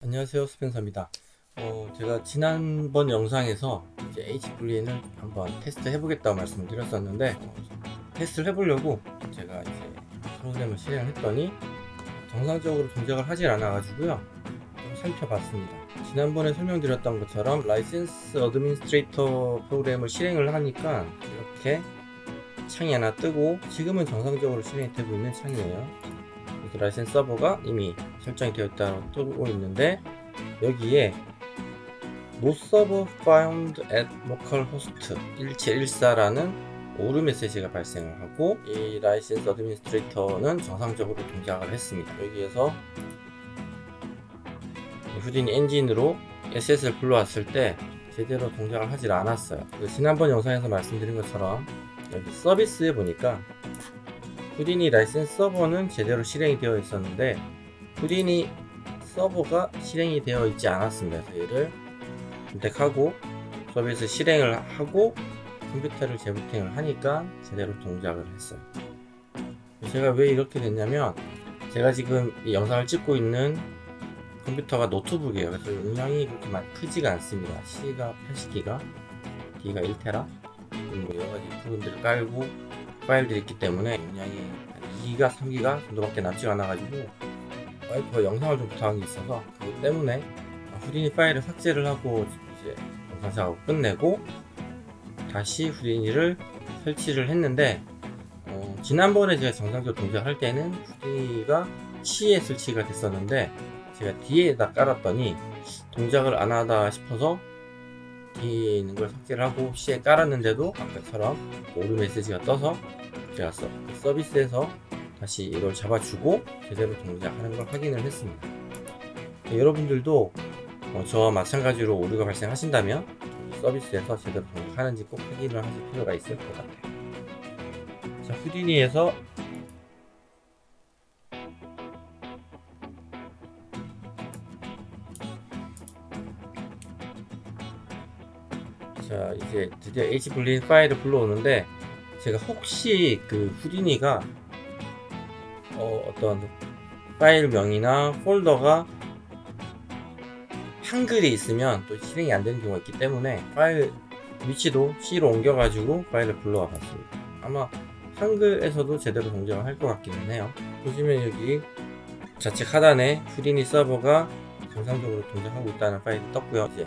안녕하세요, 스펜서입니다. 제가 지난번 영상에서 이제 H블린을 한번 테스트 해보겠다고 말씀을 드렸었는데, 테스트를 해보려고 제가 이제 프로그램을 실행했더니 정상적으로 동작을 하질 않아가지고요. 좀 살펴봤습니다. 지난번에 설명드렸던 것처럼 라이센스 어드민스트레이터 프로그램을 실행을 하니까 이렇게 창이 하나 뜨고, 지금은 정상적으로 실행이 되고 있는 창이에요. 라이센스 서버가 이미 설정이 되어 있다고 뜨고 있는데, 여기에 No server found at localhost 1714라는 오류 메시지가 발생을 하고, 이 라이센스 어드미니스트레이터는 정상적으로 동작을 했습니다. 여기에서 후디니 엔진으로 SS를 불러왔을 때 제대로 동작을 하질 않았어요. 지난번 영상에서 말씀드린 것처럼 여기 서비스에 보니까 후디니 라이센스 서버는 제대로 실행이 되어 있었는데 후디니 서버가 실행이 되어 있지 않았습니다. 그래서 얘를 선택하고 서비스 실행을 하고 컴퓨터를 재부팅을 하니까 제대로 동작을 했어요. 제가 왜 이렇게 됐냐면, 제가 지금 이 영상을 찍고 있는 컴퓨터가 노트북이에요. 그래서 용량이 그렇게 크지가 않습니다. C가 80기가, D가 1테라, 뭐 여러가지 부분들을 깔고 파일들이 있기 때문에 용량이 2기가, 3기가 정도밖에 남지 않아가지고 와이프가 영상을 좀 부탁한 게 있어서 그것 때문에 후디니 파일을 삭제를 하고 이제 영상 작업을 끝내고 다시 후디니를 설치를 했는데, 지난번에 제가 정상적으로 동작할 때는 후디니가 C에 설치가 됐었는데 제가 D에다 깔았더니 동작을 안 하다 싶어서 D에 있는 걸 삭제를 하고 C에 깔았는데도 아까처럼 오류 메시지가 떠서 제가 서비스에서 다시 이걸 잡아주고 제대로 동작하는 걸 확인을 했습니다. 여러분들도 저와 마찬가지로 오류가 발생하신다면 서비스에서 제대로 동작하는지 꼭 확인을 하실 필요가 있을 것 같아요. 자, 후디니에서 자, 이제 드디어 H블린 파일을 불러오는데, 제가 혹시 그 후디니가 어떤 파일명이나 폴더가 한글이 있으면 또 실행이 안 되는 경우가 있기 때문에 파일 위치도 C로 옮겨가지고 파일을 불러와 봤습니다. 아마 한글에서도 제대로 동작을 할 것 같기는 해요. 보시면 여기 좌측 하단에 후디니 서버가 정상적으로 동작하고 있다는 파일이 떴고요. 이제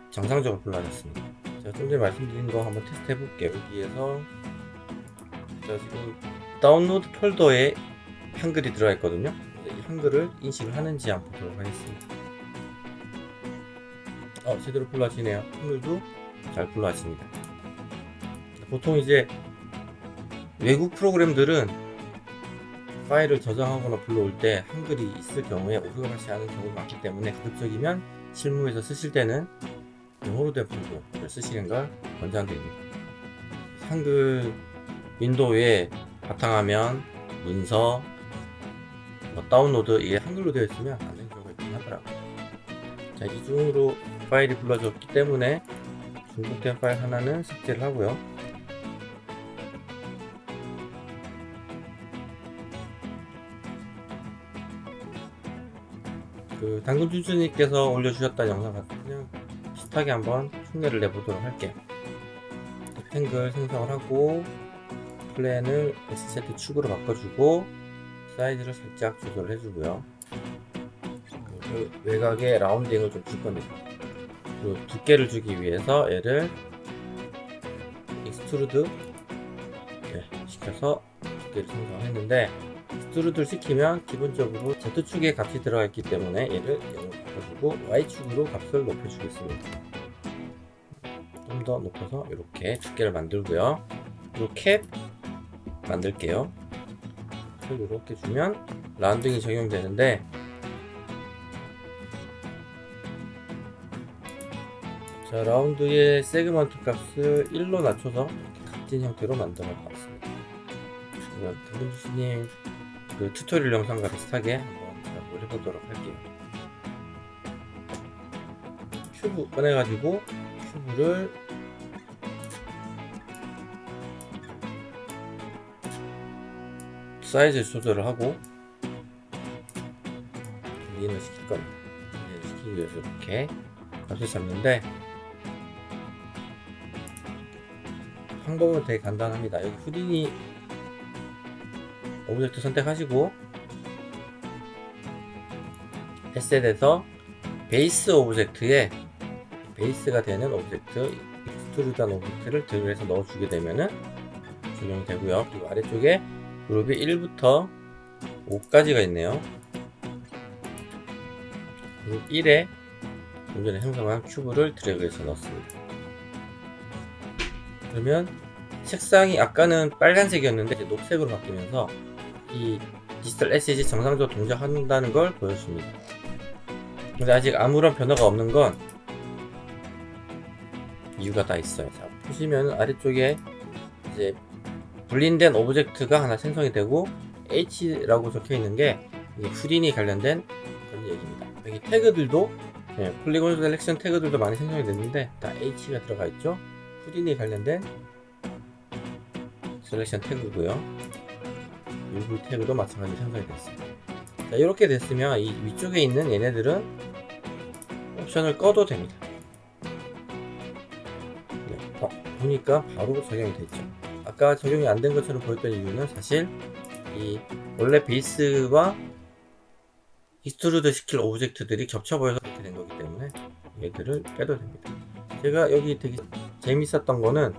정상적으로 불러왔습니다. 제가 좀 전에 말씀드린 거 한번 테스트 해볼게요. 여기에서 제가 지금 다운로드 폴더에 한글이 들어가 있거든요. 이 한글을 인식을 하는지 한번 보도록 하겠습니다. 제대로 불러지네요. 한글도 잘 불러집니다. 보통 이제 외국 프로그램들은 파일을 저장하거나 불러올 때 한글이 있을 경우에 오류가 발생하는 경우가 많기 때문에 가급적이면 실무에서 쓰실 때는 영어로 된 프로그램을 쓰시는 걸 권장드립니다. 한글 윈도우에 바탕화면, 문서, 다운로드 이게 한글로 되어 있으면 안 되는 경우가 있긴 하더라고요. 자, 이 중으로 파일이 불러졌기 때문에 중복된 파일 하나는 삭제를 하고요. 그 당근준수님께서 올려주셨던 영상 같은 그냥 비슷하게 한번 흉내를 내보도록 할게요. 렉탱글 생성을 하고 플랜을 XZ 축으로 바꿔주고 사이즈를 살짝 조절을 해주고요. 그 외곽에 라운딩을 좀 줄 겁니다. 그리고 두께를 주기 위해서 얘를 익스트루드 시켜서 두께를 생성했는데, 익스트루드를 시키면 기본적으로 Z축에 값이 들어가 있기 때문에 얘를 0으로 바꿔주고 Y축으로 값을 높여주겠습니다. 좀 더 높여서 이렇게 두께를 만들고요. 그리고 캡 만들게요. 이렇게 주면 라운딩이 적용되는데, 자, 라운드의 세그먼트 값을 1로 낮춰서 이렇게 각진 형태로 만들어 봤습니다. 당근주스님 그 튜토리얼 영상과 비슷하게 한번 작업을 해보도록 할게요. 큐브 꺼내가지고 큐브를 사이즈 조절을 하고 분리를 시킬 겁니다. 분리를 시키기 위해서 이렇게 값을 잡는데 방법은 되게 간단합니다. 여기 후디니 오브젝트 선택하시고 에셋에서 베이스 오브젝트에 베이스가 되는 오브젝트 익스트루드한 오브젝트를 드래그해서 넣어주게 되면은 적용이 되고요. 그리고 아래쪽에 그룹이 1부터 5까지가 있네요. 그룹 1에 좀 전에 형성한 큐브를 드래그해서 넣습니다. 그러면 색상이 아까는 빨간색이었는데 이제 녹색으로 바뀌면서 이 디지털 에셋이 정상적으로 동작한다는 걸 보여줍니다. 근데 아직 아무런 변화가 없는 건 이유가 다 있어요. 자, 보시면 아래쪽에 이제 분린된 오브젝트가 하나 생성이 되고 H라고 적혀 있는 게 이게 후디니 관련된 그런 얘기입니다. 여기 태그들도 폴리곤 셀렉션 태그들도 많이 생성이 됐는데 다 H가 들어가 있죠. 후디니 관련된 셀렉션 태그고요. UV 태그도 마찬가지로 생성이 됐습니다. 자, 이렇게 됐으면 이 위쪽에 있는 얘네들은 옵션을 꺼도 됩니다. 보니까 바로 적용이 됐죠. 아까 적용이 안 된 것처럼 보였던 이유는 사실 이 원래 베이스와 익스트루드 시킬 오브젝트들이 겹쳐 보여서 그렇게 된 거기 때문에 얘들을 빼도 됩니다. 제가 여기 되게 재밌었던 거는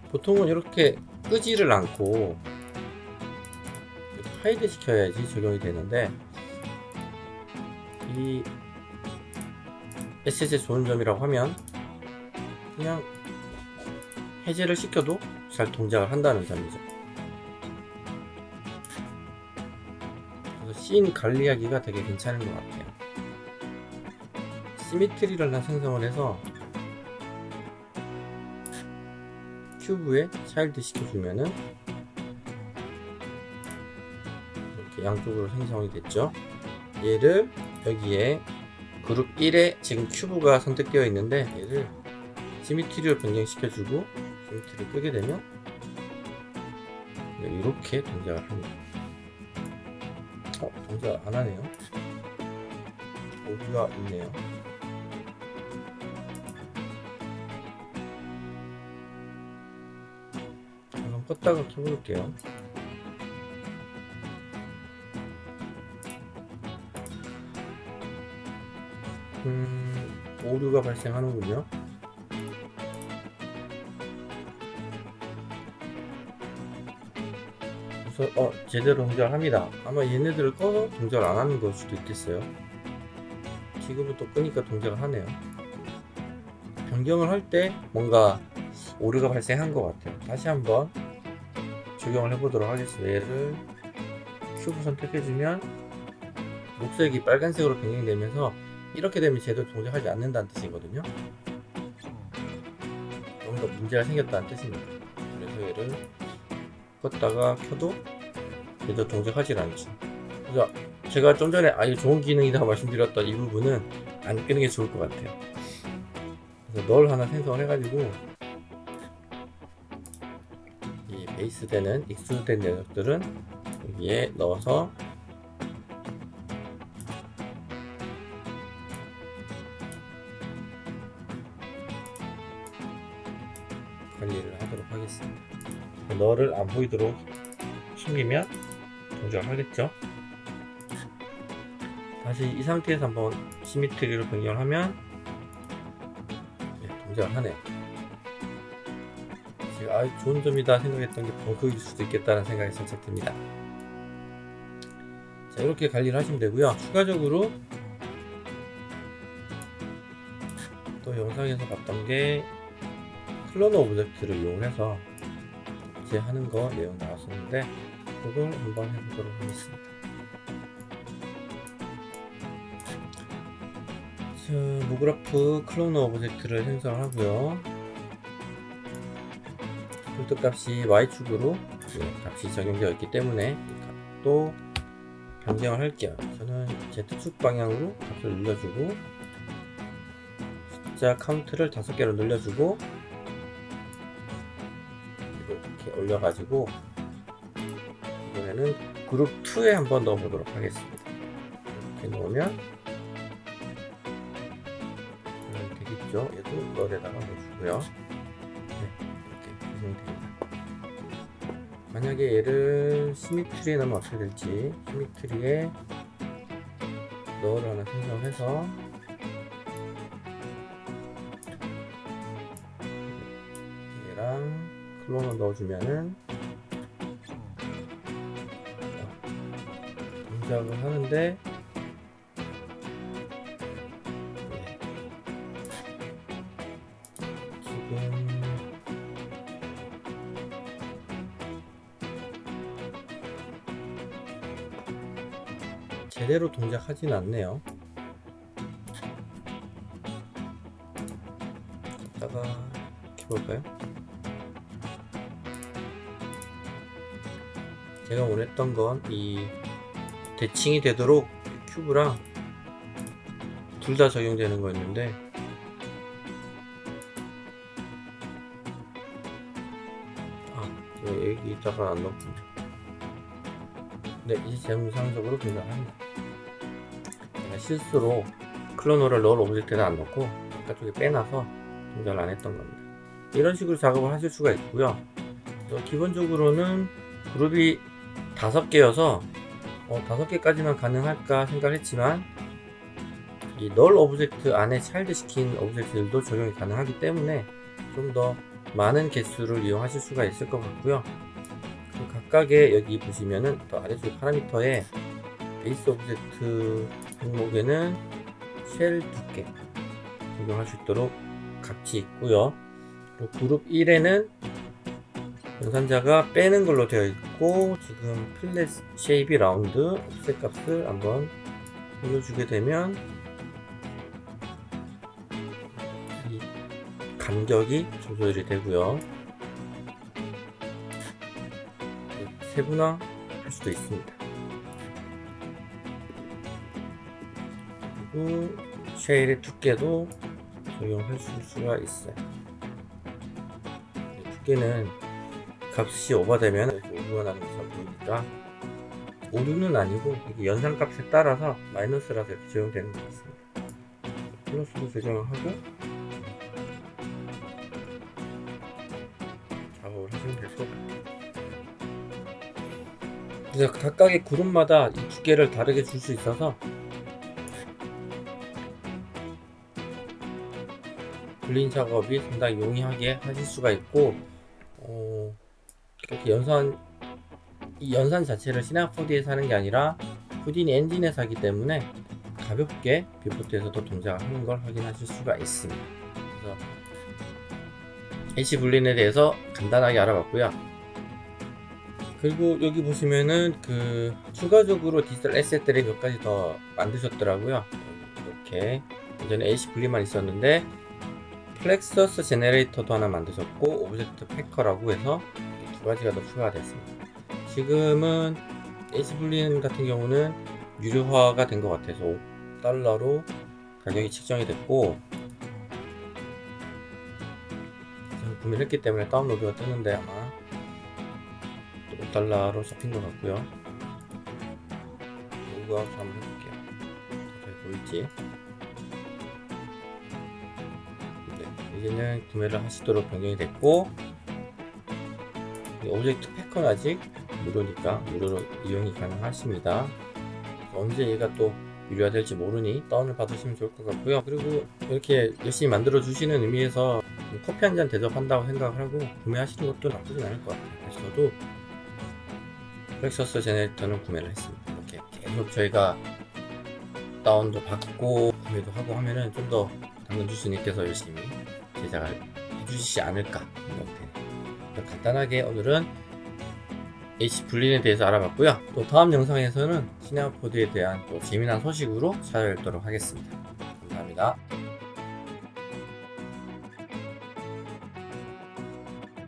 보통은 이렇게 끄지를 않고 하이드 시켜야지 적용이 되는데 이 에셋의 좋은 점이라고 하면 그냥 해제를 시켜도 잘 동작을 한다는 점이죠. 그래서 씬 관리하기가 되게 괜찮은 것 같아요. 시미트리를 하나 생성을 해서 큐브에 차일드 시켜주면은 이렇게 양쪽으로 생성이 됐죠. 얘를 여기에 그룹 1에 지금 큐브가 선택되어 있는데 얘를 시미트리로 변경시켜주고 시미트리를 끄게 되면 이렇게 동작을 합니다. 동작 안 하네요. 오류가 있네요. 한번 껐다가 켜볼게요. 오류가 발생하는군요. 그래서 제대로 동작을 합니다. 아마 얘네들을 꺼서 동작을 안 하는 걸 수도 있겠어요. 지금은 또 끄니까 동작을 하네요. 변경을 할 때 뭔가 오류가 발생한 것 같아요. 다시 한번 적용을 해보도록 하겠습니다. 얘를 큐브 선택해주면 녹색이 빨간색으로 변경되면서 이렇게 되면 제대로 동작하지 않는다는 뜻이거든요. 뭔가 문제가 생겼다는 뜻입니다. 그래서 얘를 껐다가 켜도 제대로 동작하지 않죠. 그래서 제가 좀 전에 아주 좋은 기능이다 말씀드렸던 이 부분은 안 끄는 게 좋을 것 같아요. 그래서 널 하나 생성을 해가지고 이 베이스 되는 익스트루드된 녀석들은 여기에 넣어서 관리를 하도록 하겠습니다. 널을 안 보이도록 숨기면 동작을 하겠죠. 다시 이 상태에서 한번 시미트리로 변경을 하면 동작을 하네요. 제가 좋은 점이다 생각했던 게 버그일 수도 있겠다는 생각이 살짝 듭니다. 자, 이렇게 관리를 하시면 되고요. 추가적으로 또 영상에서 봤던 게 클로너 오브젝트를 이용해서 이제 하는 거 내용 나왔었는데 그걸 한번 해보도록 하겠습니다. 자, 모그라프 클로너 오브젝트를 생성하고요. 디폴트 값이 y축으로 값이 적용되어 있기 때문에 이 값도 변경을 할게요. 저는 z축 방향으로 값을 늘려주고 숫자 카운트를 5개로 늘려주고 이렇게 올려가지고 이번에는 그룹 2에 한번 넣어보도록 하겠습니다. 이렇게 놓으면 되겠죠. 얘도 널에다가 넣어주고요. 네, 이렇게 구성이 됩니다. 만약에 얘를 시미트리에 넣으면 어떻게 될지, 시미트리에 널을 하나 생성해서 얘랑 클로너 넣어주면은 동작을 하는데 지금 제대로 동작하진 않네요. 이따가 켜볼까요? 제가 원했던 건 이 대칭이 되도록 큐브랑 둘 다 적용되는 거였는데 여기다가 안 넣었군요. 네, 이제 정상적으로 동작합니다. 제가 실수로 클로너를 넣을 오브젝트는 안 넣고 바깥쪽에 빼놔서 동작을 안 했던 겁니다. 이런 식으로 작업을 하실 수가 있고요. 기본적으로는 그룹이 5개여서 5개까지만 가능할까 생각을 했지만 이 널 오브젝트 안에 차일드 시킨 오브젝트들도 적용이 가능하기 때문에 좀 더 많은 개수를 이용하실 수가 있을 것 같고요. 각각의 여기 보시면은 또 아래쪽 파라미터에 베이스 오브젝트 항목에는 쉘 두께 적용할 수 있도록 값이 있고요. 그리고 그룹 1에는 연산자가 빼는 걸로 되어 있고 지금 플랫 쉐입이 라운드 옵셋 값을 한번 올려주게 되면 이 간격이 조절이 되고요. 세분화 할 수도 있습니다. 그리고 쉐일의 두께도 적용할 수가 있어요. 두께는 값이 오버되면 이렇게 오류가 나는 것처럼 보이니까 오류는 아니고 이게 연산 값에 따라서 마이너스라서 이렇게 적용되는 것 같습니다. 플러스로 적용을 하고 작업을 하시면 될 것 같아요. 그래서 각각의 그룹마다 이 두께를 다르게 줄 수 있어서 블린 작업이 상당히 용이하게 하실 수가 있고 이렇게 이 연산 자체를 시나리오 4D에서 하는 게 아니라 후디니 엔진에서 하기 때문에 가볍게 뷰포트에서도 동작을 하는 걸 확인하실 수가 있습니다. 그래서 HBLIN에 대해서 간단하게 알아봤고요. 그리고 여기 보시면은 추가적으로 디지털 에셋들이 몇 가지 더 만드셨더라고요. 이렇게 예전에 HBLIN만 있었는데 플렉서스 제너레이터도 하나 만드셨고 오브젝트 패커라고 해서 2가지가 더 추가가 됐습니다. 지금은 HBLIN 같은 경우는 유료화가 된 것 같아서 $5로 가격이 책정이 됐고 저는 구매를 했기 때문에 다운로드가 뜨는데 아마 $5로 잡힌 것 같고요. 로그아웃 한번 해볼게요. 어떻게 보일지. 네, 이제는 구매를 하시도록 변경이 됐고 오브젝트 패커는 아직 무료니까 무료로 이용이 가능하십니다. 언제 얘가 또 유료화될지 모르니 다운을 받으시면 좋을 것 같고요. 그리고 이렇게 열심히 만들어 주시는 의미에서 커피 한 잔 대접한다고 생각을 하고 구매하시는 것도 나쁘진 않을 것 같아요. 그래서 저도 플렉서스 제너레이터는 구매를 했습니다. 이렇게 계속 저희가 다운도 받고 구매도 하고 하면은 좀 더 당근 주스님께서 열심히 제작을 해주시지 않을까 생각돼요. 간단하게 오늘은 HBLIN에 대해서 알아봤고요. 또 다음 영상에서는 시네마포드에 대한 또 재미난 소식으로 찾아뵙도록 하겠습니다. 감사합니다.